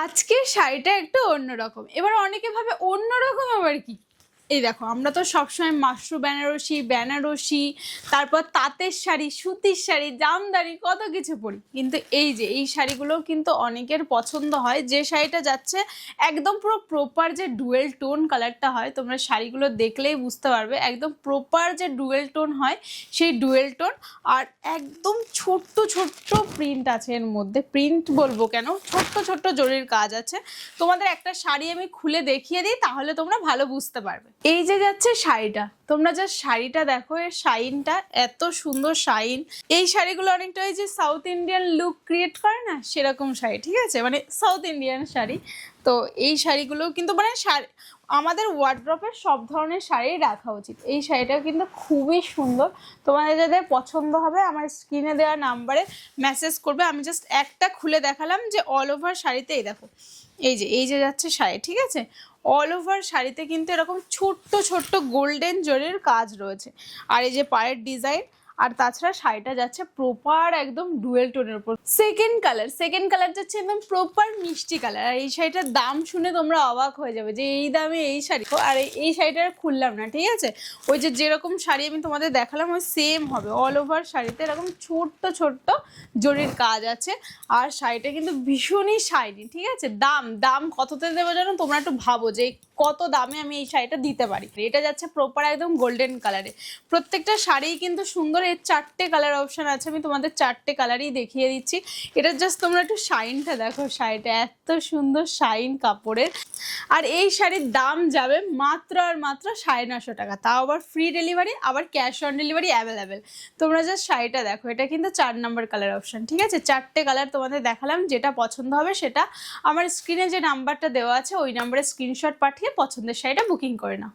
আজকের শাড়িটা একটু অন্যরকম। এবার অনেকে ভাবে অন্যরকম আবার কি? এই দেখো, আমরা তো সবসময় মাশরু বেনারসি, বেনারসি, তারপর তাঁতের শাড়ি, সুতির শাড়ি, জামদানি কত কিছু পরি। কিন্তু এই যে এই শাড়িগুলোও কিন্তু অনেকের পছন্দ হয়। যে শাড়িটা যাচ্ছে একদম পুরো প্রপার যে ডুয়েল টোন কালারটা হয়, তোমরা শাড়িগুলো দেখলেই বুঝতে পারবে একদম প্রপার যে ডুয়েল টোন হয় সেই ডুয়েল টোন। আর একদম ছোট্ট ছোট্ট প্রিন্ট আছে এর মধ্যে। প্রিন্ট বলবো কেন, ছোট্ট ছোট্ট জরির কাজ আছে। তোমাদের একটা শাড়ি আমি খুলে দেখিয়ে দিই, তাহলে তোমরা ভালো বুঝতে পারবে। এই যে যাচ্ছে শাড়িটা, তোমরা যা শাড়িটা দেখো, এর শাইনটা এত সুন্দর শাইন। এই শাড়িগুলো অনেকটা ওই যে সাউথ ইন্ডিয়ান লুক ক্রিয়েট করে না, সেরকম শাড়ি, ঠিক আছে, মানে সাউথ ইন্ডিয়ান শাড়ি। তো এই শাড়িগুলো কিন্তু মানে শাড়ি আমাদের ওয়ার্ড্রপে সব ধরনের শাড়ি রাখা উচিত। এই শাড়িটাও কিন্তু খুবই সুন্দর। তোমাদের যাদের পছন্দ হবে আমার স্ক্রিনে দেওয়া নাম্বারে মেসেজ করবে। আমি জাস্ট একটা খুলে দেখালাম যে অল ওভার শাড়িতে এই দেখো, এই যে যাচ্ছে শাড়ি, ঠিক আছে। অল ওভার শাড়িতে কিন্তু এরকম ছোট্ট ছোট্ট গোল্ডেন জরির কাজ রয়েছে। আর এই যে পায়ের ডিজাইন, আর তাছাড়া শাড়িটা যাচ্ছে প্রপার একদম ডুয়েল টোনের উপর। সেকেন্ড কালার যাচ্ছে একদম প্রপার মিষ্টি কালার। আর এই শাড়িটার দাম শুনে তোমরা অবাক হয়ে যাবে যে এই দামে এই শাড়ি। আর এই শাড়িটা খুললাম না, ঠিক আছে। ওই যে যেরকম শাড়ি আমি তোমাদের দেখালাম ওই সেম হবে। অল ওভার শাড়িতে এরকম ছোট্ট ছোট্ট জরির কাজ আছে। আর শাড়িটা কিন্তু ভীষণই শাইনি, ঠিক আছে। দাম কততে দেবো জানো? তোমরা একটু ভাবো যে কত দামে আমি এই শাড়িটা দিতে পারি। এটা যাচ্ছে প্রপার একদম গোল্ডেন কালারে। প্রত্যেকটা শাড়ি কিন্তু সুন্দর। এর 4টে কালার অপশন আছে, আমি তোমাদের 4টে কালারই দেখিয়ে দিচ্ছি। এটা জাস্ট তোমরা একটু শাইনটা দেখো, শাড়িটা এত সুন্দর শাইন কাপড়ের। আর এই শাড়ির দাম যাবে মাত্র আর মাত্র 950 টাকা, তাও আবার ফ্রি ডেলিভারি, আবার ক্যাশ অন ডেলিভারি অ্যাভেলেবেল। তোমরা জাস্ট শাড়িটা দেখো, এটা কিন্তু 4 নম্বর কালার অপশন, ঠিক আছে। 4টে কালার তোমাদের দেখালাম, যেটা পছন্দ হবে সেটা আমার স্ক্রিনে যে নাম্বারটা দেওয়া আছে ওই নাম্বারে স্ক্রিনশট পাঠিয়ে পছন্দের শাড়িটা বুকিং করে নাও।